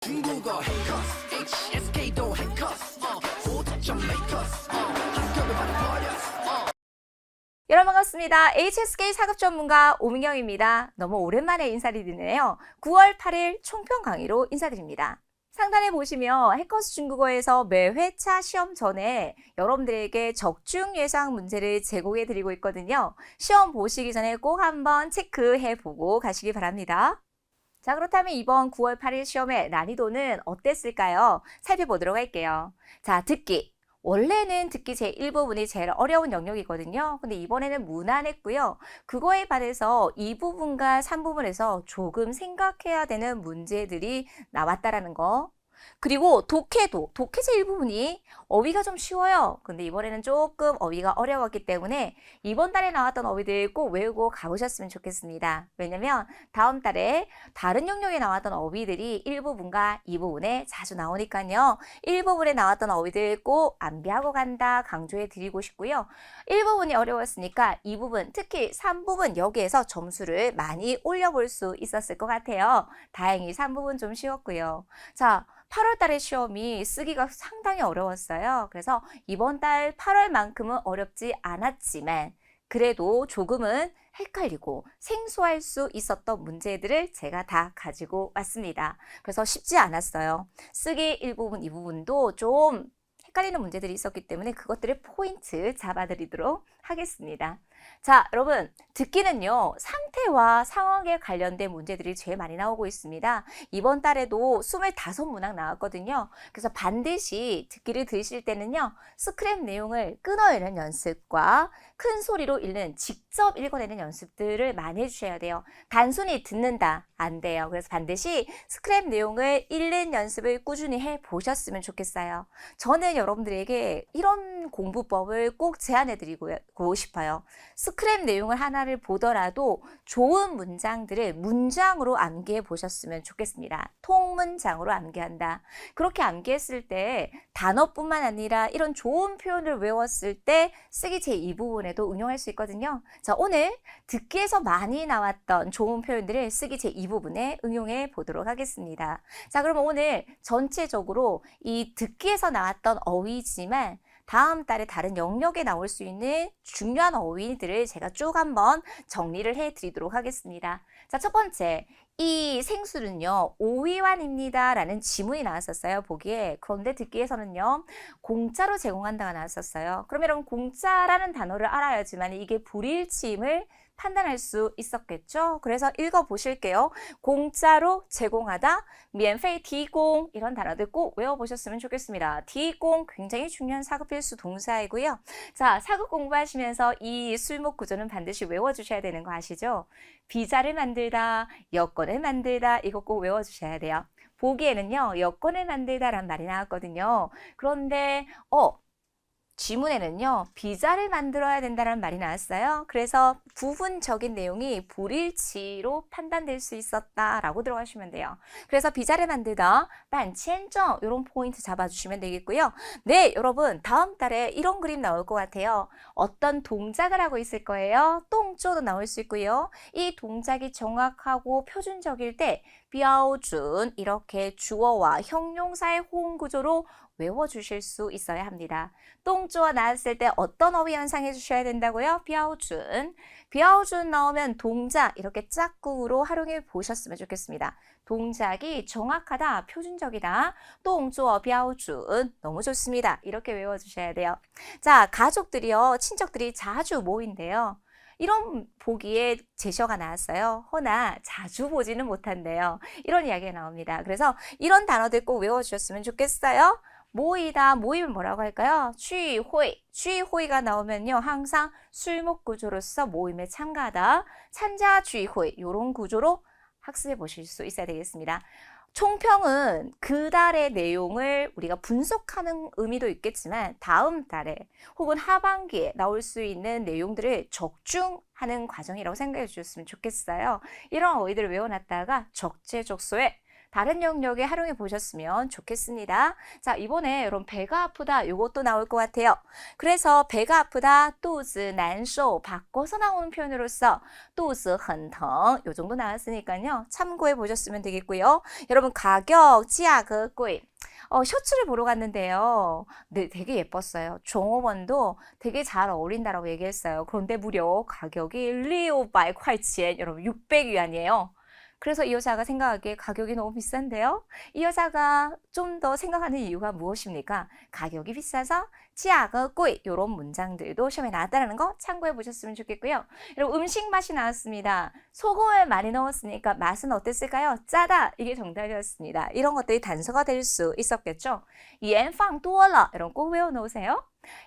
중국어 해커스 HSK도 해커스 5점 메이커스 학교를 받아버렸어. 여러분 반갑습니다. HSK 사급 전문가 오민경입니다. 너무 오랜만에 인사를 드리네요. 9월 8일 총평 강의로 인사드립니다. 상단에 보시면 해커스 중국어에서 매 회차 시험 전에 여러분들에게 적중 예상 문제를 제공해 드리고 있거든요. 시험 보시기 전에 꼭 한번 체크해 보고 가시기 바랍니다. 자, 그렇다면 이번 9월 8일 시험의 난이도는 어땠을까요? 살펴보도록 할게요. 자, 듣기. 원래는 듣기 제1부분이 제일 어려운 영역이거든요. 근데 이번에는 무난했고요. 그거에 반해서 2부분과 3부분에서 조금 생각해야 되는 문제들이 나왔다라는 거. 그리고 독해 제1부분이 어휘가 좀 쉬워요. 근데 이번에는 조금 어휘가 어려웠기 때문에 이번 달에 나왔던 어휘들 꼭 외우고 가보셨으면 좋겠습니다. 왜냐면 다음 달에 다른 영역에 나왔던 어휘들이 1부분과 2부분에 자주 나오니까요. 1부분에 나왔던 어휘들 꼭 암기하고 간다 강조해 드리고 싶고요. 1부분이 어려웠으니까 2부분, 특히 3부분 여기에서 점수를 많이 올려볼 수 있었을 것 같아요. 다행히 3부분 좀 쉬웠고요. 자, 8월 달에 시험이 쓰기가 상당히 어려웠어요. 그래서 이번 달 8월만큼은 어렵지 않았지만 그래도 조금은 헷갈리고 생소할 수 있었던 문제들을 제가 다 가지고 왔습니다. 그래서 쉽지 않았어요. 쓰기 1부분, 2부분도 좀 헷갈리는 문제들이 있었기 때문에 그것들을 포인트 잡아드리도록 하겠습니다. 자, 여러분 듣기는요. 상태와 상황에 관련된 문제들이 제일 많이 나오고 있습니다. 이번 달에도 25문항 나왔거든요. 그래서 반드시 듣기를 들으실 때는요. 스크랩 내용을 끊어내는 연습과 큰 소리로 읽는, 직접 읽어내는 연습들을 많이 해주셔야 돼요. 단순히 듣는다 안 돼요. 그래서 반드시 스크랩 내용을 읽는 연습을 꾸준히 해보셨으면 좋겠어요. 저는 여러분들에게 이런 공부법을 꼭 제안해드리고 싶어요. 스크랩 내용을 하나를 보더라도 좋은 문장들을 문장으로 암기해 보셨으면 좋겠습니다. 통문장으로 암기한다. 그렇게 암기했을 때 단어뿐만 아니라 이런 좋은 표현을 외웠을 때 쓰기 제2부분에도 응용할 수 있거든요. 자, 오늘 듣기에서 많이 나왔던 좋은 표현들을 쓰기 제2부분에 응용해 보도록 하겠습니다. 자, 그럼 오늘 전체적으로 이 듣기에서 나왔던 어휘지만 다음 달에 다른 영역에 나올 수 있는 중요한 어휘들을 제가 쭉 한번 정리를 해드리도록 하겠습니다. 자, 첫 번째, 이 생수는요, 오위환입니다 라는 지문이 나왔었어요, 보기에. 그런데 듣기에서는요, 공짜로 제공한다가 나왔었어요. 그럼 여러분, 공짜라는 단어를 알아야지만 이게 불일치임을 판단할 수 있었겠죠? 그래서 읽어보실게요. 공짜로 제공하다, 免费提供 이런 단어들 꼭 외워보셨으면 좋겠습니다. 提供 굉장히 중요한 사급 필수 동사이고요. 자, 사급 공부하시면서 이 술목 구조는 반드시 외워주셔야 되는 거 아시죠? 비자를 만들다, 여권을 만들다 이거 꼭 외워주셔야 돼요. 보기에는요, 여권을 만들다라는 말이 나왔거든요. 그런데 지문에는요, 비자를 만들어야 된다는 말이 나왔어요. 그래서 부분적인 내용이 불일치로 판단될 수 있었다라고 들어가시면 돼요. 그래서 비자를 만들다, 반첸정 이런 포인트 잡아주시면 되겠고요. 네, 여러분 다음 달에 이런 그림 나올 것 같아요. 어떤 동작을 하고 있을 거예요. 똥조도 나올 수 있고요. 이 동작이 정확하고 표준적일 때标准 이렇게 주어와 형용사의 호응 구조로 외워주실 수 있어야 합니다. 똥조가 나왔을 때 어떤 어휘 연상해 주셔야 된다고요? 标准. 标准나오면 동작 이렇게 짝꿍으로 활용해 보셨으면 좋겠습니다. 동작이 정확하다, 표준적이다. 动作标准 너무 좋습니다. 이렇게 외워주셔야 돼요. 자, 가족들이요, 친척들이 자주 모인대요. 이런 보기에 제셔가 나왔어요. 허나 자주 보지는 못한대요. 이런 이야기가 나옵니다. 그래서 이런 단어들 꼭 외워주셨으면 좋겠어요. 모이다, 모임은 뭐라고 할까요? 취회, 취회가 나오면요. 항상 술목 구조로서 모임에 참가하다, 참자 취회 이런 구조로 학습해 보실 수 있어야 되겠습니다. 총평은 그 달의 내용을 우리가 분석하는 의미도 있겠지만 다음 달에 혹은 하반기에 나올 수 있는 내용들을 적중하는 과정이라고 생각해 주셨으면 좋겠어요. 이런 어휘들을 외워놨다가 적재적소에 다른 영역에 활용해 보셨으면 좋겠습니다. 자, 이번에 여러분 배가 아프다 요것도 나올 것 같아요. 그래서 배가 아프다, 肚子难受 바꿔서 나오는 표현으로서 肚子很疼 요 정도 나왔으니까요. 참고해 보셨으면 되겠고요. 여러분 가격, 价格贵 셔츠를 보러 갔는데요. 네, 되게 예뻤어요. 종업원도 되게 잘 어울린다라고 얘기했어요. 그런데 무려 가격이 600块钱, 여러분 600위안이에요. 그래서 이 여자가 생각하기에 가격이 너무 비싼데요. 이 여자가 좀 더 생각하는 이유가 무엇입니까? 가격이 비싸서 价格贵 이런 문장들도 시험에 나왔다는 거 참고해 보셨으면 좋겠고요. 여러분 음식 맛이 나왔습니다. 소금을 많이 넣었으니까 맛은 어땠을까요? 짜다. 이게 정답이었습니다. 이런 것들이 단서가 될 수 있었겠죠. 盐放多了 이런 꼭 외워놓으세요.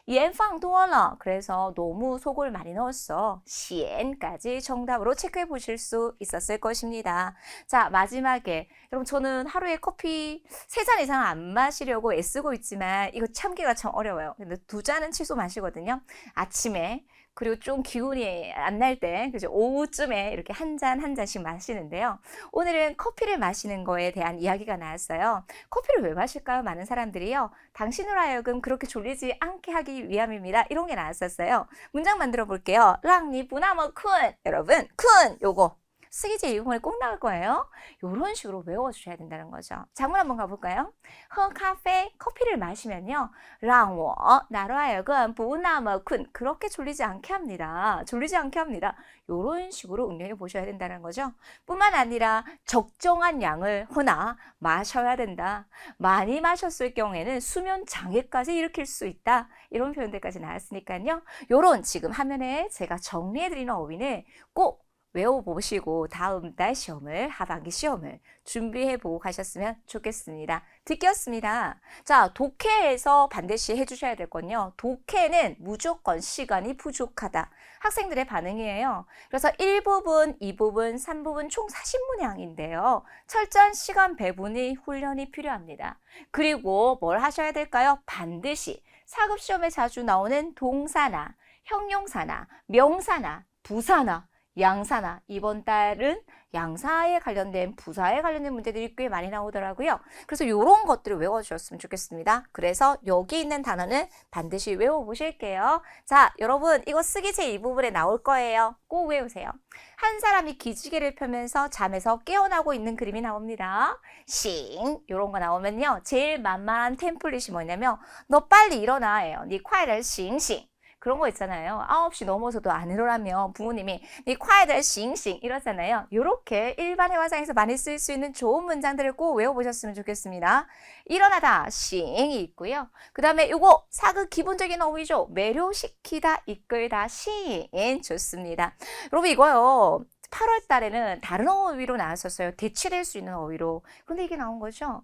盐放多了 그래서 너무 소금을 많이 넣었어. 咸까지 정답으로 체크해 보실 수 있었을 것입니다. 자, 마지막에 여러분 저는 하루에 커피 3잔 이상 안 마시려고 애쓰고 있지만 이거 참기가 참 어려워요. 근데 2잔은 최소 마시거든요. 아침에 그리고 좀 기운이 안 날 때, 그죠? 오후쯤에 이렇게 한 잔씩 마시는데요. 오늘은 커피를 마시는 거에 대한 이야기가 나왔어요. 커피를 왜 마실까요? 많은 사람들이요. 당신으로 하여금 그렇게 졸리지 않게 하기 위함입니다. 이런 게 나왔었어요. 문장 만들어 볼게요. 让你不那么困 여러분, 困 요거. 쓰기제 이용을 꼭 나올 거예요. 이런 식으로 외워주셔야 된다는 거죠. 장문 한번 가볼까요? 喝咖啡 커피를 마시면요. 让我 나로 하여금 不那么困 그렇게 졸리지 않게 합니다. 졸리지 않게 합니다. 이런 식으로 응용해 보셔야 된다는 거죠. 뿐만 아니라 적정한 양을 허나 마셔야 된다. 많이 마셨을 경우에는 수면 장애까지 일으킬 수 있다. 이런 표현들까지 나왔으니까요. 이런 지금 화면에 제가 정리해드리는 어휘는 꼭 외워보시고 다음 달 시험을, 하반기 시험을 준비해보고 가셨으면 좋겠습니다. 듣기였습니다. 자, 독해에서 반드시 해주셔야 될 건요. 독해는 무조건 시간이 부족하다. 학생들의 반응이에요. 그래서 1부분, 2부분, 3부분 총 40문항인데요. 철저한 시간 배분이 훈련이 필요합니다. 그리고 뭘 하셔야 될까요? 반드시 4급 시험에 자주 나오는 동사나 형용사나 명사나 부사나 양사나 이번 달은 양사에 관련된 부사에 관련된 문제들이 꽤 많이 나오더라고요. 그래서 이런 것들을 외워주셨으면 좋겠습니다. 그래서 여기 있는 단어는 반드시 외워보실게요. 자, 여러분 이거 쓰기제 이 부분에 나올 거예요. 꼭 외우세요. 한 사람이 기지개를 펴면서 잠에서 깨어나고 있는 그림이 나옵니다. 싱 이런 거 나오면요. 제일 만만한 템플릿이 뭐냐면 너 빨리 일어나예요. 니快点醒醒 그런 거 있잖아요. 9시 넘어서도 안 일어나면 부모님이 니快点醒醒 이러잖아요. 이렇게 일반 회화상에서 많이 쓸 수 있는 좋은 문장들을 꼭 외워보셨으면 좋겠습니다. 일어나다, 싱이 있고요. 그 다음에 이거 사극 기본적인 어휘죠. 매료시키다, 이끌다, 싱 좋습니다. 여러분 이거요. 8월 달에는 다른 어휘로 나왔었어요. 대치될 수 있는 어휘로. 근데 이게 나온 거죠.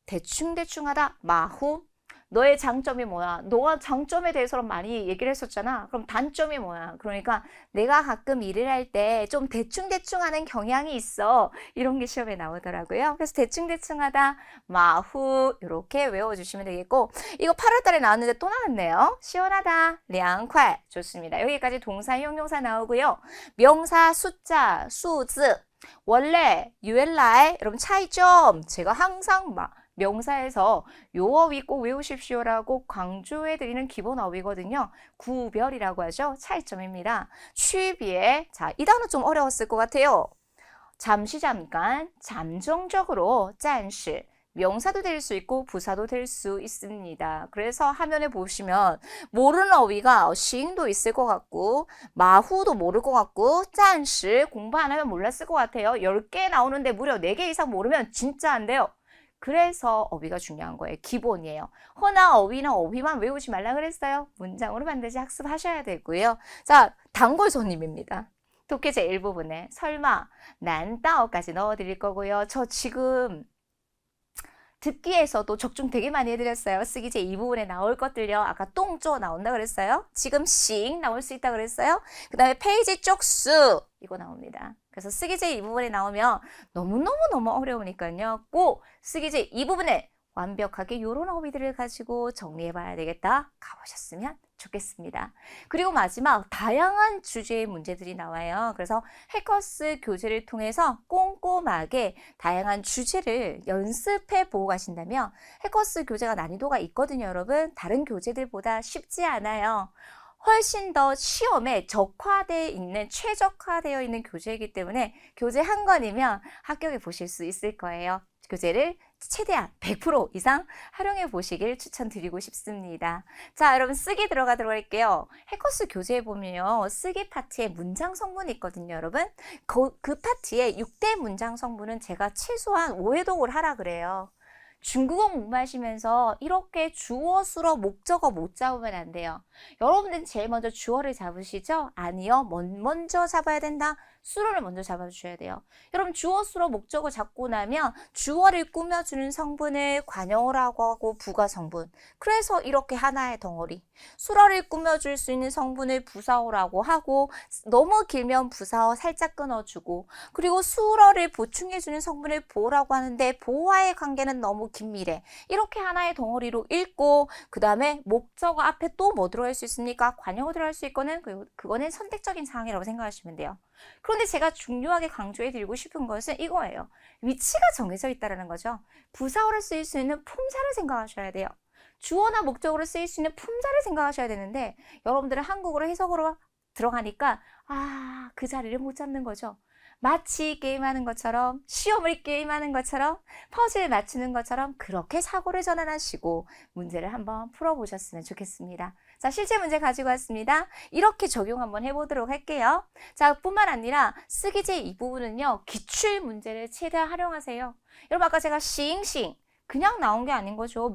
대충대충 하다, 마후. 너의 장점이 뭐야? 너가 장점에 대해서 많이 얘기를 했었잖아. 그럼 단점이 뭐야? 그러니까 내가 가끔 일을 할 때 좀 대충대충 하는 경향이 있어. 이런 게 시험에 나오더라고요. 그래서 대충대충 하다, 마후 이렇게 외워주시면 되겠고 이거 8월 달에 나왔는데 또 나왔네요. 시원하다, 凉快 좋습니다. 여기까지 동사, 형용사 나오고요. 명사, 숫자, 수즈 원래, 原来 여러분 차이점 제가 항상 명사에서 요 어휘 꼭 외우십시오라고 강조해드리는 기본 어휘거든요. 구별이라고 하죠. 차이점입니다. 취비에 자, 이 단어 좀 어려웠을 것 같아요. 잠시 잠깐, 잠정적으로 暂时 명사도 될 수 있고 부사도 될 수 있습니다. 그래서 화면에 보시면 모르는 어휘가 싱도 있을 것 같고 마후도 모를 것 같고 暂时 공부 안 하면 몰랐을 것 같아요. 10개 나오는데 무려 4개 이상 모르면 진짜 안 돼요. 그래서 어휘가 중요한 거예요. 기본이에요. 허나 어휘나 어휘만 외우지 말라 그랬어요. 문장으로 반드시 학습하셔야 되고요. 자, 단골 손님입니다. 독해 제1부분에 설마, 난따오까지 넣어드릴 거고요. 저 지금 듣기에서도 적중 되게 많이 해드렸어요. 쓰기 제2부분에 나올 것들요. 아까 똥쪼 나온다 그랬어요. 지금 싱 나올 수 있다 그랬어요. 그 다음에 페이지 쪽수 이거 나옵니다. 그래서 쓰기 제2부분에 나오면 너무너무 어려우니까요. 꼭 쓰기 제2부분에 완벽하게 이런 허비들을 가지고 정리해 봐야 되겠다. 가보셨으면 좋겠습니다. 그리고 마지막 다양한 주제의 문제들이 나와요. 그래서 해커스 교재를 통해서 꼼꼼하게 다양한 주제를 연습해 보고 가신다면 해커스 교재가 난이도가 있거든요, 여러분. 다른 교재들보다 쉽지 않아요. 훨씬 더 시험에 적화되어 있는, 최적화되어 있는 교재이기 때문에 교재 한 권이면 합격해 보실 수 있을 거예요. 교재를 최대한 100% 이상 활용해 보시길 추천드리고 싶습니다. 자, 여러분 쓰기 들어가도록 할게요. 해커스 교재에 보면요. 쓰기 파트에 문장 성분이 있거든요, 여러분. 그 파트에 6대 문장 성분은 제가 최소한 5회독을 하라 그래요. 중국어 공부하시면서 이렇게 주어, 수어, 목적어 못 잡으면 안 돼요. 여러분들은 제일 먼저 주어를 잡으시죠? 아니요. 먼저 잡아야 된다. 수어를 먼저 잡아주셔야 돼요. 여러분 주어, 수어, 목적어 잡고 나면 주어를 꾸며주는 성분을 관용어라고 하고 부가 성분. 그래서 이렇게 하나의 덩어리. 수어를 꾸며줄 수 있는 성분을 부사어라고 하고 너무 길면 부사어 살짝 끊어주고 그리고 수어를 보충해주는 성분을 보어라고 하는데 보어와의 관계는 너무 긴밀해. 이렇게 하나의 덩어리로 읽고 그 다음에 목적어 앞에 또 뭐 들어갈 수 있습니까? 관용어 들어갈 수 있거는 그거는 선택적인 사항이라고 생각하시면 돼요. 그런데 제가 중요하게 강조해 드리고 싶은 것은 이거예요. 위치가 정해져 있다는 거죠. 부사어를 쓰일 수 있는 품사를 생각하셔야 돼요. 주어나 목적으로 쓰일 수 있는 품사를 생각하셔야 되는데 여러분들은 한국어로 해석으로 들어가니까 그 자리를 못 잡는 거죠. 마치 게임하는 것처럼 시험을 게임하는 것처럼 퍼즐 맞추는 것처럼 그렇게 사고를 전환하시고 문제를 한번 풀어보셨으면 좋겠습니다. 자, 실제 문제 가지고 왔습니다. 이렇게 적용 한번 해보도록 할게요. 자, 뿐만 아니라 쓰기제 이 부분은요. 기출 문제를 최대한 활용하세요. 여러분 아까 제가 싱싱 그냥 나온 게 아닌 거죠.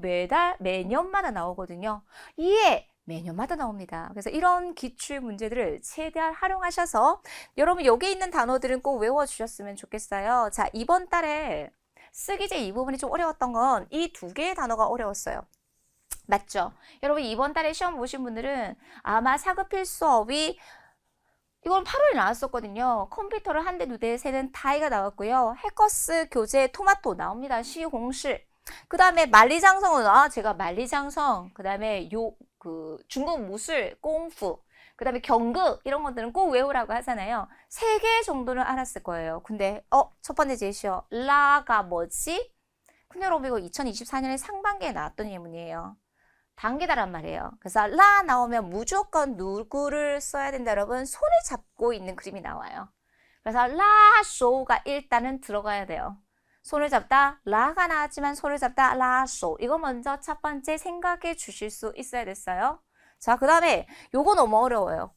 매년마다 나오거든요. 이해 매년마다 나옵니다. 그래서 이런 기출 문제들을 최대한 활용하셔서 여러분 여기 있는 단어들은 꼭 외워주셨으면 좋겠어요. 자, 이번 달에 쓰기제 이 부분이 좀 어려웠던 건 이 두 개의 단어가 어려웠어요. 맞죠? 여러분 이번 달에 시험 보신 분들은 아마 사급 필수어휘 이건 8월에 나왔었거든요. 컴퓨터를 한 대, 두 대, 세는 다이가 나왔고요. 해커스 교재 토마토 나옵니다. 시공실. 그 다음에 만리장성은 제가 만리장성, 그 다음에 중국 무술, 꽁푸, 그 다음에 경극 이런 것들은 꼭 외우라고 하잖아요. 3개 정도는 알았을 거예요. 근데 첫 번째 제시어 라가 뭐지? 근데 여러분 이거 2024년에 상반기에 나왔던 예문이에요. 단계다란 말이에요. 그래서 라 나오면 무조건 누구를 써야 된다 여러분. 손을 잡고 있는 그림이 나와요. 그래서 라 쇼가 일단은 들어가야 돼요. 손을 잡다 라가 나왔지만 손을 잡다 라쇼 이거 먼저 첫 번째 생각해 주실 수 있어야 됐어요. 자, 그 다음에 요거 너무 어려워요.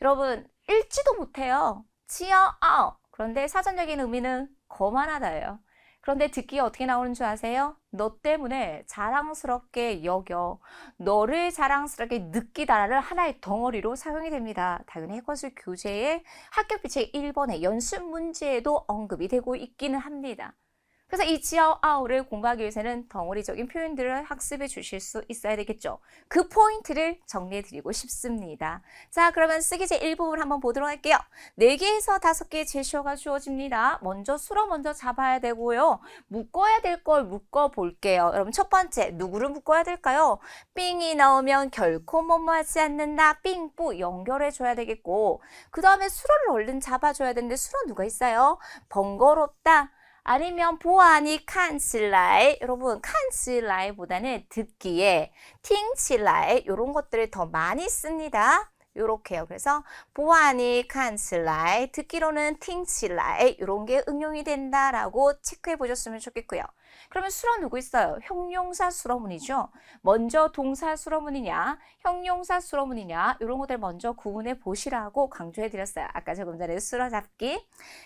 여러분 읽지도 못해요. 지어 아오 그런데 사전적인 의미는 거만하다예요. 그런데 듣기에 어떻게 나오는 줄 아세요? 너 때문에 자랑스럽게 여겨 너를 자랑스럽게 느끼다를 하나의 덩어리로 사용이 됩니다. 당연히 해커스 교재의 합격비 책 1번의 연습 문제에도 언급이 되고 있기는 합니다. 그래서 이 지어 아우를 공부하기 위해서는 덩어리적인 표현들을 학습해 주실 수 있어야 되겠죠. 그 포인트를 정리해 드리고 싶습니다. 자, 그러면 쓰기제 1부분 한번 보도록 할게요. 4개에서 5개의 제시어가 주어집니다. 먼저 수로 먼저 잡아야 되고요. 묶어야 될 걸 묶어 볼게요. 여러분 첫 번째, 누구를 묶어야 될까요? 삥이 나오면 결코 뭐뭐하지 않는다. 삥뿌 연결해 줘야 되겠고 그 다음에 수로를 얼른 잡아줘야 되는데 수로 누가 있어요? 번거롭다. 아니면 보아니 칸칠라이 여러분 칸칠라이보다는 듣기에 팅칠라이 이런 것들을 더 많이 씁니다. 요렇게요. 그래서 보아니 칸칠라이 듣기로는 팅칠라이 이런 게 응용이 된다라고 체크해 보셨으면 좋겠고요. 그러면 수로 누구 있어요? 형용사 수로문이죠. 먼저 동사 수로문이냐 형용사 수로문이냐 이런 것들 먼저 구분해 보시라고 강조해 드렸어요. 아까 조금 전에 수로 잡기.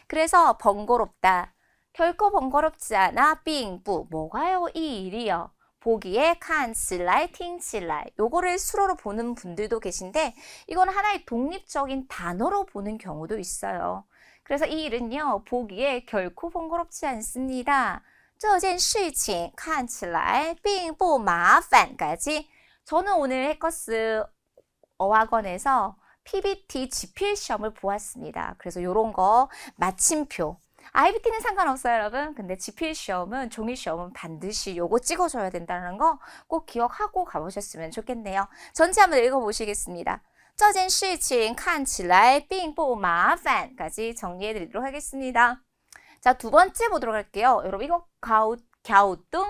그래서 번거롭다. 결코 번거롭지 않아 삥뿌 뭐가요 이 일이요 보기에 칸칠라이 팅칠라이 요거를 수로로 보는 분들도 계신데 이건 하나의 독립적인 단어로 보는 경우도 있어요. 그래서 이 일은요 보기에 결코 번거롭지 않습니다. 这件事情看起来并不麻烦까지 저는 오늘 해커스 어학원에서 PBT 지필 시험을 보았습니다. 그래서 요런 거 마침표 IBT는 상관없어요, 여러분. 근데 지필 시험은, 종이 시험은 반드시 요거 찍어줘야 된다는 거 꼭 기억하고 가보셨으면 좋겠네요. 전체 한번 읽어보시겠습니다. 这件事情看起来并不麻烦까지 정리해드리도록 하겠습니다. 자, 두 번째 보도록 할게요. 여러분, 이거 갸우뚱?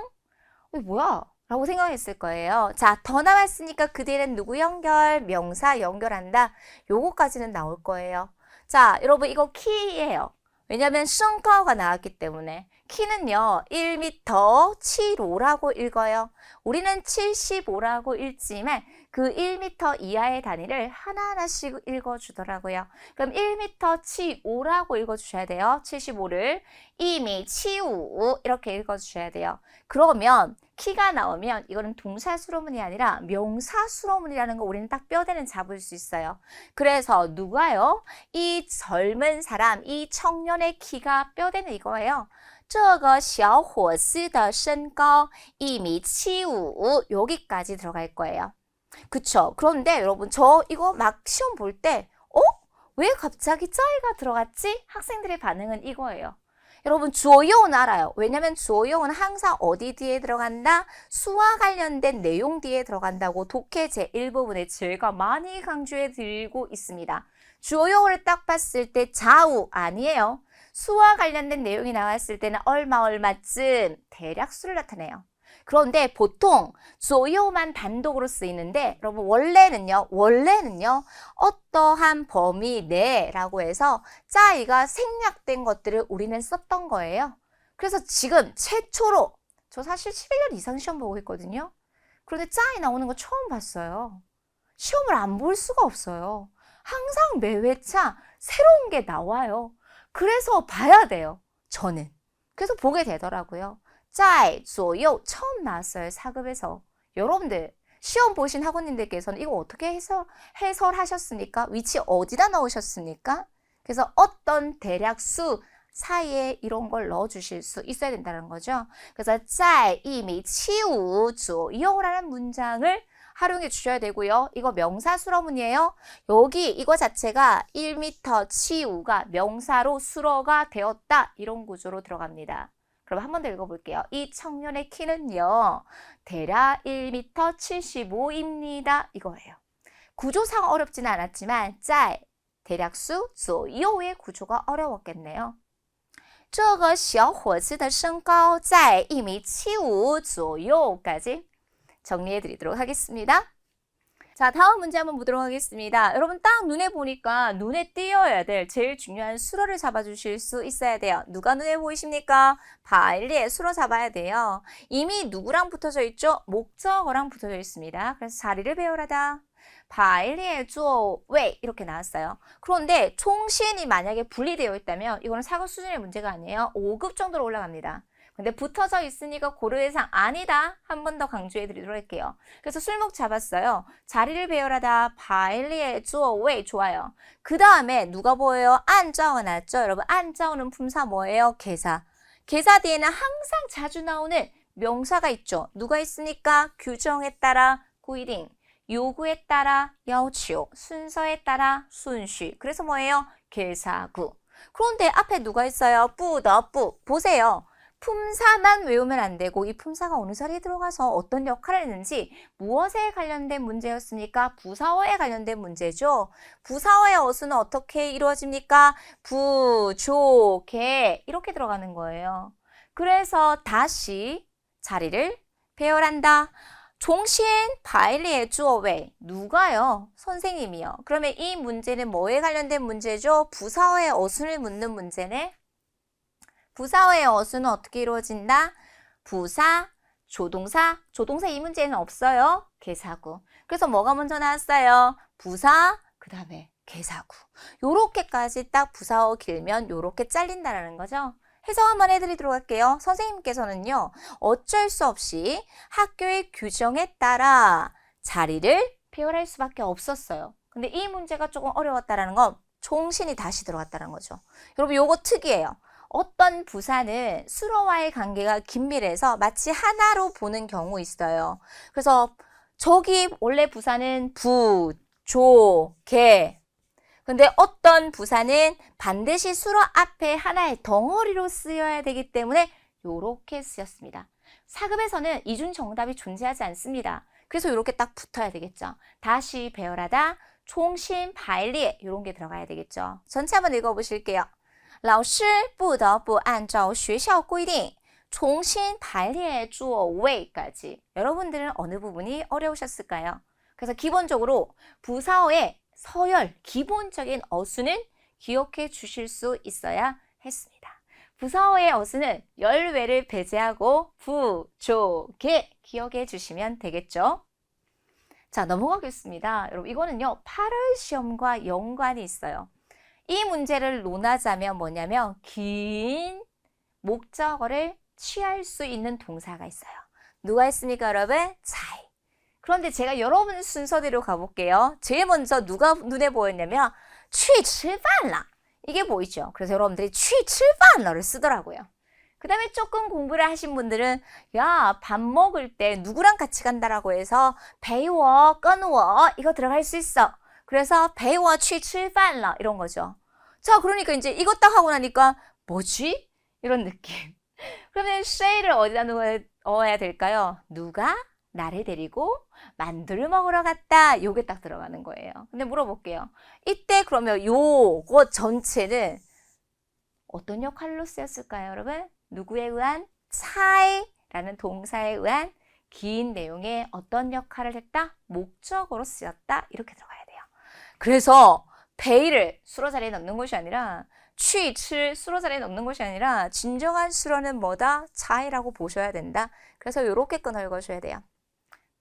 이게 뭐야? 라고 생각했을 거예요. 자, 더 나왔으니까 그 뒤에는 누구 연결, 명사 연결한다. 요거까지는 나올 거예요. 자, 여러분, 이거 키예요. 왜냐면 쉥가오가 나왔기 때문에. 키는요, 1m 75라고 읽어요. 우리는 75라고 읽지만 그 1m 이하의 단위를 하나하나씩 읽어주더라고요. 그럼 1m 75라고 읽어주셔야 돼요. 75를 2m 75 이렇게 읽어주셔야 돼요. 그러면 키가 나오면 이거는 동사 수로문이 아니라 명사 수로문이라는 거 우리는 딱 뼈대는 잡을 수 있어요. 그래서 누가요? 이 젊은 사람, 이 청년의 키가 뼈대는 이거예요. 这个小伙子的身高 1m 75 여기까지 들어갈 거예요. 그쵸? 그런데 여러분 저 이거 막 시험 볼 때 왜 갑자기 짜이가 들어갔지? 학생들의 반응은 이거예요. 여러분 주어용은 알아요. 왜냐면 주어용은 항상 어디 뒤에 들어간다? 수와 관련된 내용 뒤에 들어간다고 독해 제1부분에 제가 많이 강조해 드리고 있습니다. 주어용을 딱 봤을 때 좌우 아니에요. 수와 관련된 내용이 나왔을 때는 얼마쯤 대략수를 나타내요. 그런데 보통 주어만 단독으로 쓰이는데 여러분 원래는요 어떠한 범위 내라고 해서 짜이가 생략된 것들을 우리는 썼던 거예요. 그래서 지금 최초로 저 사실 11년 이상 시험 보고 있거든요. 그런데 짜이 나오는 거 처음 봤어요. 시험을 안 볼 수가 없어요. 항상 매 회차 새로운 게 나와요. 그래서 봐야 돼요. 저는. 그래서 보게 되더라고요. 在左右 처음 나왔어요. 4급에서. 여러분들 시험 보신 학원님들께서는 이거 어떻게 해설하셨습니까? 위치 어디다 넣으셨습니까? 그래서 어떤 대략수 사이에 이런 걸 넣어주실 수 있어야 된다는 거죠. 그래서 在1m 75左右라는 문장을 활용해 주셔야 되고요. 이거 명사 수로문이에요. 여기 이거 자체가 1m 75가 명사로 수로가 되었다. 이런 구조로 들어갑니다. 그럼 한 번 더 읽어볼게요. 이 청년의 키는요. 대략 1m 75입니다. 이거예요. 구조상 어렵지는 않았지만 在 대략수 左右의 구조가 어려웠겠네요. 这个小伙子的身高在 1m 75左右까지 정리해 드리도록 하겠습니다. 자, 다음 문제 한번 보도록 하겠습니다. 여러분 딱 눈에 보니까 눈에 띄어야 될 제일 중요한 수로를 잡아주실 수 있어야 돼요. 누가 눈에 보이십니까? 바일리에 수로 잡아야 돼요. 이미 누구랑 붙어져 있죠? 목적어랑 붙어져 있습니다. 그래서 자리를 배열하다. 바일리에 주어웨이 이렇게 나왔어요. 그런데 총시인이 만약에 분리되어 있다면 이거는 사고 수준의 문제가 아니에요. 5급 정도로 올라갑니다. 근데 붙어져 있으니까 고르해상 아니다. 한 번 더 강조해 드리도록 할게요. 그래서 술목 잡았어요. 자리를 배열하다. 바일리에 주어웨이 좋아요. 그 다음에 누가 보여요? 안짜오 났죠? 여러분 안짜오는 품사 뭐예요? 계사. 계사 뒤에는 항상 자주 나오는 명사가 있죠. 누가 있습니까? 규정에 따라 구이딩, 요구에 따라 야오치오, 순서에 따라 순쉬. 그래서 뭐예요? 계사구. 그런데 앞에 누가 있어요? 뿌더뿌. 보세요. 품사만 외우면 안 되고 이 품사가 어느 자리에 들어가서 어떤 역할을 했는지 무엇에 관련된 문제였습니까? 부사어에 관련된 문제죠. 부사어의 어수는 어떻게 이루어집니까? 부, 조, 개 이렇게 들어가는 거예요. 그래서 다시 자리를 배열한다. 종신 바일리에 주어웨이 누가요? 선생님이요. 그러면 이 문제는 뭐에 관련된 문제죠? 부사어의 어순을 묻는 문제네. 부사어의 어수는 어떻게 이루어진다? 부사, 조동사 이 문제는 없어요. 계사구. 그래서 뭐가 먼저 나왔어요? 부사, 그 다음에 계사구. 요렇게까지 딱 부사어 길면 요렇게 잘린다라는 거죠. 해석 한번 해드리도록 할게요. 선생님께서는요. 어쩔 수 없이 학교의 규정에 따라 자리를 배열할 수밖에 없었어요. 근데 이 문제가 조금 어려웠다는 건 종신이 다시 들어갔다는 거죠. 여러분 요거 특이해요. 어떤 부사는 수로와의 관계가 긴밀해서 마치 하나로 보는 경우 있어요. 그래서 저기 원래 부사는 부, 조, 개. 근데 어떤 부사는 반드시 수로 앞에 하나의 덩어리로 쓰여야 되기 때문에 요렇게 쓰였습니다. 사급에서는 이중 정답이 존재하지 않습니다. 그래서 이렇게 딱 붙어야 되겠죠. 다시 배열하다, 총신, 발리 이런 게 들어가야 되겠죠. 전체 한번 읽어보실게요. 老师不得不按照学校规定重新排列座位까지. 여러분들은 어느 부분이 어려우셨을까요? 그래서 기본적으로 부사어의 서열, 기본적인 어수는 기억해 주실 수 있어야 했습니다. 부사어의 어수는 열외를 배제하고 부족에 기억해 주시면 되겠죠. 자, 넘어가겠습니다. 여러분, 이거는요, 8월 시험과 연관이 있어요. 이 문제를 논하자면 뭐냐면 긴 목적어를 취할 수 있는 동사가 있어요. 누가 있습니까, 여러분? 차이. 그런데 제가 여러분 순서대로 가볼게요. 제일 먼저 누가 눈에 보였냐면 去吃饭了. 이게 보이죠? 그래서 여러분들이 去吃饭了를 쓰더라고요. 그 다음에 조금 공부를 하신 분들은 야, 밥 먹을 때 누구랑 같이 간다라고 해서 陪我跟我 이거 들어갈 수 있어. 그래서 陪我去吃饭了 이런 거죠. 자, 그러니까 이제 이거 딱 하고 나니까 뭐지? 이런 느낌. 그러면 쉐이를 어디다 넣어야 될까요? 누가 나를 데리고 만두를 먹으러 갔다. 요게 딱 들어가는 거예요. 근데 물어볼게요. 이때 그러면 요거 전체는 어떤 역할로 쓰였을까요, 여러분? 누구에 의한? 차이라는 동사에 의한 긴 내용에 어떤 역할을 했다? 목적으로 쓰였다. 이렇게 들어가야 돼요. 그래서 베이를 수로 자리에 넣는 것이 아니라 취칠 수로 자리에 넣는 것이 아니라 진정한 수로는 뭐다? 차이라고 보셔야 된다. 그래서 이렇게 끊어 읽어줘야 돼요.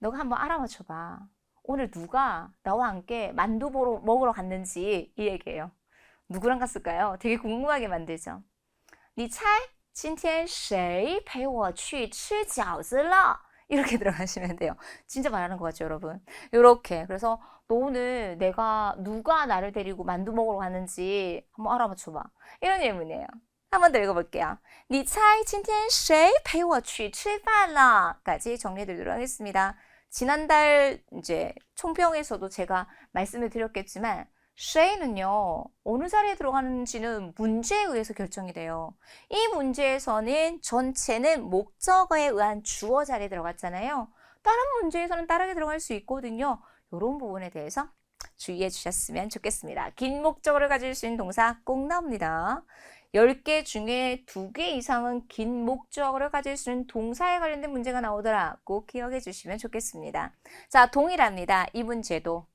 너가 한번 알아맞혀봐. 오늘 누가 나와 함께 만두 먹으러 갔는지 이 얘기예요. 누구랑 갔을까요? 되게 궁금하게 만들죠. 你猜今天谁陪我去吃饺子了? 이렇게 들어가시면 돼요. 진짜 말하는 것 같죠, 여러분? 이렇게. 그래서 너 오늘 누가 나를 데리고 만두 먹으러 갔는지 한번 알아맞혀봐. 이런 질문이에요. 한 번 더 읽어볼게요. 你猜今天谁陪我去吃饭了? 까지 정리해드리도록 하겠습니다. 지난달 이제 총평에서도 제가 말씀을 드렸겠지만 쉐이는요, 어느 자리에 들어가는지는 문제에 의해서 결정이 돼요. 이 문제에서는 전체는 목적어에 의한 주어 자리에 들어갔잖아요. 다른 문제에서는 다르게 들어갈 수 있거든요. 이런 부분에 대해서 주의해 주셨으면 좋겠습니다. 긴 목적어를 가질 수 있는 동사 꼭 나옵니다. 10개 중에 2개 이상은 긴 목적어를 가질 수 있는 동사에 관련된 문제가 나오더라. 꼭 기억해 주시면 좋겠습니다. 자, 동일합니다. 이 문제도.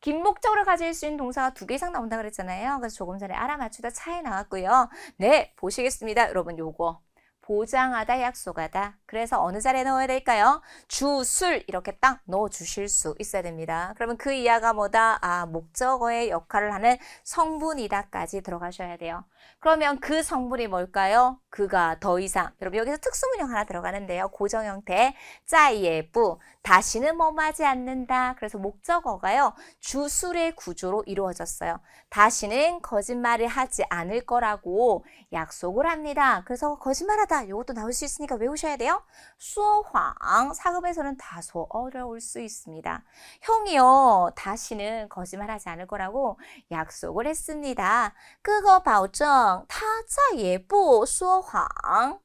긴 목적어를 가질 수 있는 동사가 2개 이상 나온다 그랬잖아요. 그래서 조금 전에 알아맞추다 차이 나왔고요. 네, 보시겠습니다. 여러분 요거. 보장하다, 약속하다. 그래서 어느 자리에 넣어야 될까요? 주술 이렇게 딱 넣어주실 수 있어야 됩니다. 그러면 그 이하가 뭐다? 아, 목적어의 역할을 하는 성분이다까지 들어가셔야 돼요. 그러면 그 성분이 뭘까요? 그가 더 이상. 여러분 여기서 특수문형 하나 들어가는데요. 고정 형태. 짜예부. 다시는 뭐하지 않는다. 그래서 목적어가요. 주술의 구조로 이루어졌어요. 다시는 거짓말을 하지 않을 거라고 약속을 합니다. 그래서 거짓말하다. 이것도 나올 수 있으니까 외우셔야 돼요. 수어황. 사급에서는 다소 어려울 수 있습니다. 형이요. 다시는 거짓말하지 않을 거라고 약속을 했습니다. 各个保证他再也不说谎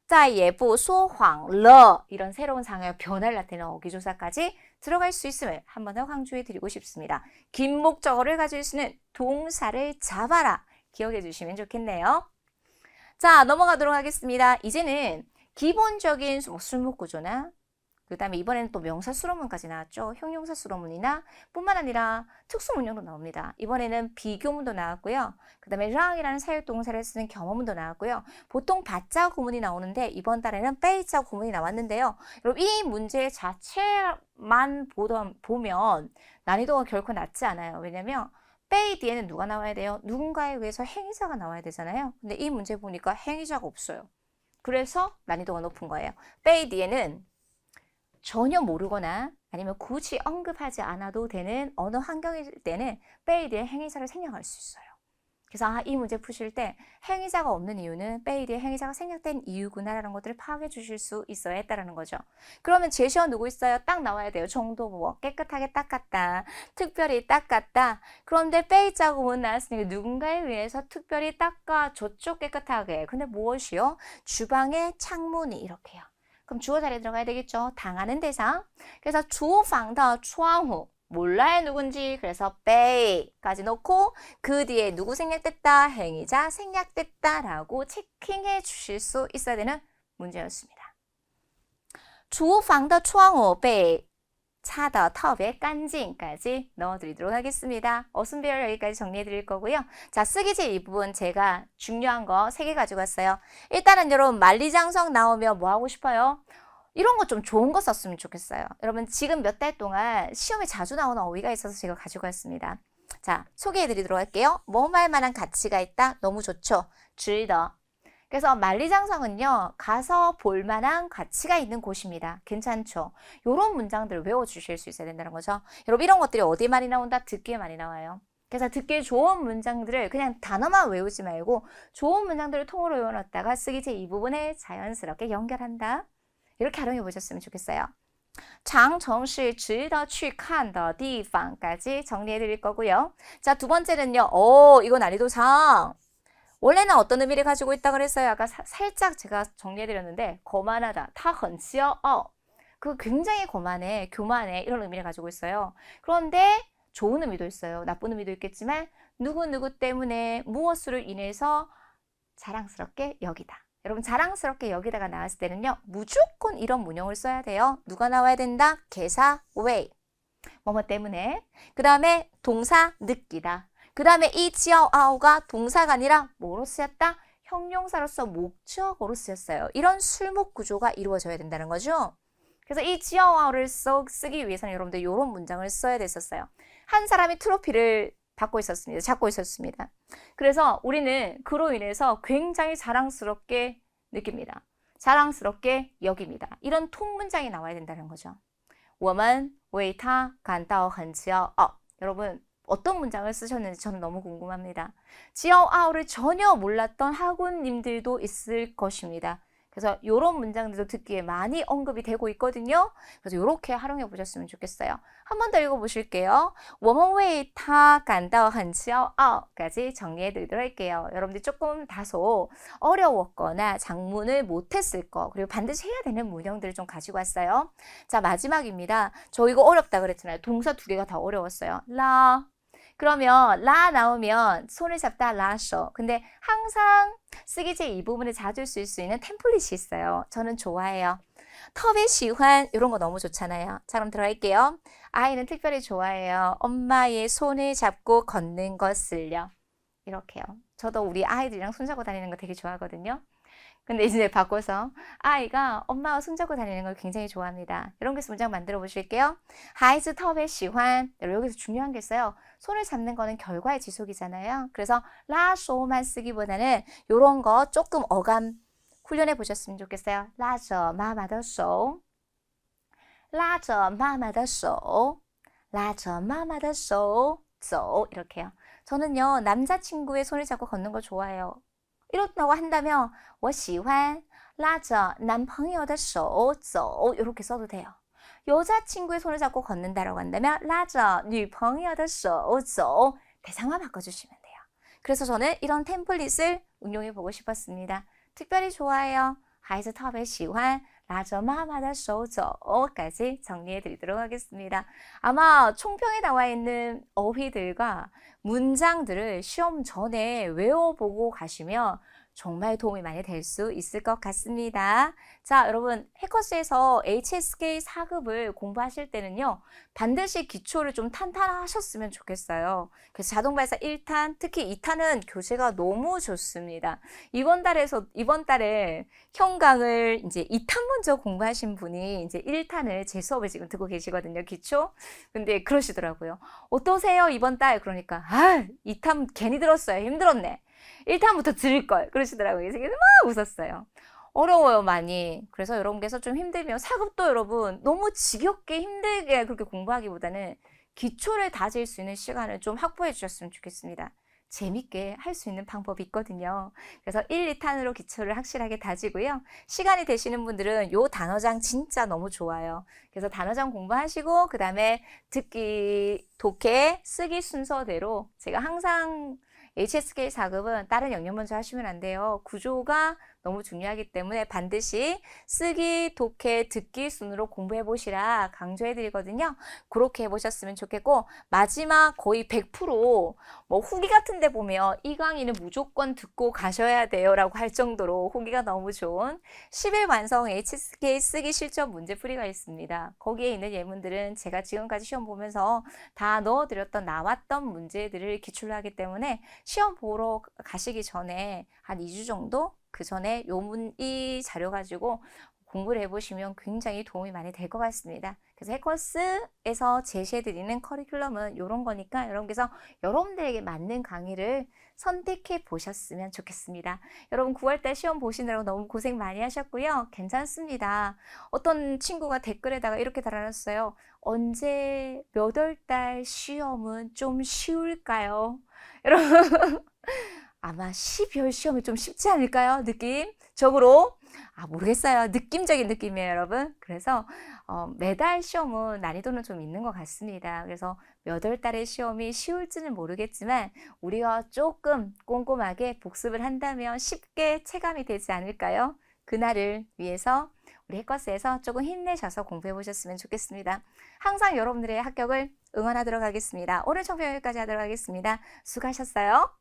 再也不说谎了 이런 새로운 상황의 변화를 나타내는 어기조사까지 들어갈 수 있음을 한 번 더 강조해 드리고 싶습니다. 긴 목적어를 가질 수 있는 동사를 잡아라. 기억해 주시면 좋겠네요. 자, 넘어가도록 하겠습니다. 이제는 기본적인 술목 구조나 그 다음에 이번에는 또 명사 수로문까지 나왔죠. 형용사 수로문이나 뿐만 아니라 특수문형도 나옵니다. 이번에는 비교문도 나왔고요. 그 다음에 랑이라는 사역동사를 쓰는 경어문도 나왔고요. 보통 바자 구문이 나오는데 이번 달에는 빼이자 구문이 나왔는데요. 여러분 이 문제 자체만 보면 난이도가 결코 낮지 않아요. 왜냐면 빼이 뒤에는 누가 나와야 돼요? 누군가에 의해서 행위자가 나와야 되잖아요. 근데 이 문제 보니까 행위자가 없어요. 그래서 난이도가 높은 거예요. 빼이 뒤에는 전혀 모르거나 아니면 굳이 언급하지 않아도 되는 어느 환경일 때는 빼이 뒤에 행위자를 생략할 수 있어요. 그래서 이 문제 푸실 때 행위자가 없는 이유는 베이 뒤에 행위자가 생략된 이유구나라는 것들을 파악해 주실 수 있어야 했다라는 거죠. 그러면 제시어 누구 있어요? 딱 나와야 돼요. 정도뭐 깨끗하게 닦았다. 특별히 닦았다. 그런데 베이 자국은 나왔으니까 누군가에 의해서 특별히 닦아줬죠. 깨끗하게. 근데 무엇이요? 주방의 창문이 이렇게요. 그럼 주어 자리에 들어가야 되겠죠. 당하는 대상. 그래서 주방의窗户 몰라요 누군지. 그래서 베이까지 넣고 그 뒤에 누구 생략됐다? 행위자 생략됐다라고 체킹해 주실 수 있어야 되는 문제였습니다. 厨房的窗户被擦得特别干净까지 넣어드리도록 하겠습니다. 어순배열 여기까지 정리해 드릴 거고요. 자, 쓰기질 이 부분 제가 중요한 거 3개 가지고 왔어요. 일단은 여러분 만리장성 나오면 뭐 하고 싶어요? 이런 거 좀 좋은 거 썼으면 좋겠어요. 여러분 지금 몇 달 동안 시험에 자주 나오는 어휘가 있어서 제가 가지고 왔습니다. 자, 소개해 드리도록 할게요. 뭐 할 만한 가치가 있다? 너무 좋죠. 值得. 그래서 만리장성은요. 가서 볼 만한 가치가 있는 곳입니다. 괜찮죠? 이런 문장들을 외워주실 수 있어야 된다는 거죠. 여러분 이런 것들이 어디에 많이 나온다? 듣기에 많이 나와요. 그래서 듣기 좋은 문장들을 그냥 단어만 외우지 말고 좋은 문장들을 통으로 외워놨다가 쓰기제 이 부분에 자연스럽게 연결한다. 이렇게 활용해 보셨으면 좋겠어요. 장정시 值得去看的地方까지 정리해 드릴 거고요. 자, 두 번째는요. 이거 난이도상 원래는 어떤 의미를 가지고 있다 그랬어요? 아까 살짝 제가 정리해 드렸는데 거만하다, 他很骄傲. 그 굉장히 거만해, 교만해 이런 의미를 가지고 있어요. 그런데 좋은 의미도 있어요. 나쁜 의미도 있겠지만 누구누구 때문에 무엇으로 인해서 자랑스럽게 여기다. 여러분 자랑스럽게 여기다가 나왔을 때는요. 무조건 이런 문형을 써야 돼요. 누가 나와야 된다? 개사, 왜. 뭐뭐 때문에. 그 다음에 동사, 느끼다. 그 다음에 이 지어아오가 동사가 아니라 뭐로 쓰였다? 형용사로서 목적어로 쓰였어요. 이런 술목 구조가 이루어져야 된다는 거죠. 그래서 이 지어아오를 쓰기 위해서는 여러분들 이런 문장을 써야 됐었어요. 한 사람이 트로피를 잡고 있었습니다. 그래서 우리는 그로 인해서 굉장히 자랑스럽게 느낍니다. 자랑스럽게 여깁니다. 이런 통문장이 나와야 된다는 거죠. 我们为他感到很骄傲. 여러분 어떤 문장을 쓰셨는지 저는 너무 궁금합니다. 骄傲를 전혀 몰랐던 학우님들도 있을 것입니다. 그래서 이런 문장들도 듣기에 많이 언급이 되고 있거든요. 그래서 이렇게 활용해 보셨으면 좋겠어요. 한 번 더 읽어보실게요. 我们为他感到很骄傲 까지 정리해 드리도록 할게요. 여러분들이 조금 다소 어려웠거나 작문을 못했을 거 그리고 반드시 해야 되는 문형들을 좀 가지고 왔어요. 자, 마지막입니다. 저 이거 어렵다 그랬잖아요. 동사 2개가 다 어려웠어요. 라. 그러면 라 나오면 손을 잡다 라셔. 근데 항상 쓰기제 이 부분을 자주 쓸 수 있는 템플릿이 있어요. 저는 좋아해요.特别喜欢 이런 거 너무 좋잖아요. 자, 그럼 들어갈게요. 아이는 특별히 좋아해요. 엄마의 손을 잡고 걷는 것을요. 이렇게요. 저도 우리 아이들이랑 손잡고 다니는 거 되게 좋아하거든요. 근데 이제 바꿔서 아이가 엄마와 손잡고 다니는 걸 굉장히 좋아합니다. 이런 게 문장 만들어 보실게요. 孩子特别喜欢 여기서 중요한 게 있어요. 손을 잡는 거는 결과의 지속이잖아요. 그래서 라쇼만 쓰기보다는 이런 거 조금 어감 훈련해 보셨으면 좋겠어요. 拉着妈妈的手拉着妈妈的手拉着妈妈的手走 이렇게요. 저는요 남자친구의 손을 잡고 걷는 거 좋아해요. 이렇다고 한다면 我喜欢拉着男朋友的手走 이렇게 써도 돼요. 여자친구의 손을 잡고 걷는다라고 한다면 拉着女朋友的手走 대상화 바꿔주시면 돼요. 그래서 저는 이런 템플릿을 응용해 보고 싶었습니다. 특별히 좋아해요. 孩子特别喜欢拉着妈妈的手走 까지 정리해 드리도록 하겠습니다. 아마 총평에 나와 있는 어휘들과 문장들을 시험 전에 외워보고 가시면 정말 도움이 많이 될 수 있을 것 같습니다. 자, 여러분 해커스에서 HSK 4급을 공부하실 때는요. 반드시 기초를 좀 탄탄하셨으면 좋겠어요. 그래서 자동발사 1탄, 특히 2탄은 교재가 너무 좋습니다. 이번 달에 형강을 이제 2탄 먼저 공부하신 분이 이제 1탄을 제 수업을 지금 듣고 계시거든요. 기초. 근데 그러시더라고요. 어떠세요? 이번 달? 그러니까 2탄 괜히 들었어요. 힘들었네. 1탄부터 들을 걸 그러시더라고요. 그래서 막 웃었어요. 어려워요 많이. 그래서 여러분께서 좀 힘들면 4급도 여러분 너무 지겹게 힘들게 그렇게 공부하기보다는 기초를 다질 수 있는 시간을 좀 확보해 주셨으면 좋겠습니다. 재밌게 할 수 있는 방법이 있거든요. 그래서 1, 2탄으로 기초를 확실하게 다지고요. 시간이 되시는 분들은 요 단어장 진짜 너무 좋아요. 그래서 단어장 공부하시고 그 다음에 듣기, 독해, 쓰기 순서대로 제가 항상 HSK 4급은 다른 영역 먼저 하시면 안 돼요. 구조가 너무 중요하기 때문에 반드시 쓰기, 독해, 듣기 순으로 공부해 보시라 강조해 드리거든요. 그렇게 해보셨으면 좋겠고, 마지막 거의 100% 뭐 후기 같은 데 보면 이 강의는 무조건 듣고 가셔야 돼요 라고 할 정도로 후기가 너무 좋은 10일 완성 HSK 쓰기 실전 문제풀이가 있습니다. 거기에 있는 예문들은 제가 지금까지 시험 보면서 다 넣어드렸던 나왔던 문제들을 기출로 하기 때문에 시험 보러 가시기 전에 한 2주 정도 그 전에 이 자료 가지고 공부를 해보시면 굉장히 도움이 많이 될 것 같습니다. 그래서 해커스에서 제시해드리는 커리큘럼은 이런 거니까 여러분께서 여러분들에게 맞는 강의를 선택해 보셨으면 좋겠습니다. 여러분 9월달 시험 보시느라고 너무 고생 많이 하셨고요. 괜찮습니다. 어떤 친구가 댓글에다가 이렇게 달아놨어요. 언제 몇 월달 시험은 좀 쉬울까요? 여러분 아마 12월 시험이 좀 쉽지 않을까요? 느낌적으로 모르겠어요. 느낌적인 느낌이에요, 여러분. 그래서 매달 시험은 난이도는 좀 있는 것 같습니다. 그래서 몇 월 달의 시험이 쉬울지는 모르겠지만 우리가 조금 꼼꼼하게 복습을 한다면 쉽게 체감이 되지 않을까요? 그날을 위해서 우리 해커스에서 조금 힘내셔서 공부해 보셨으면 좋겠습니다. 항상 여러분들의 합격을 응원하도록 하겠습니다. 오늘 청평 여기까지 하도록 하겠습니다. 수고하셨어요.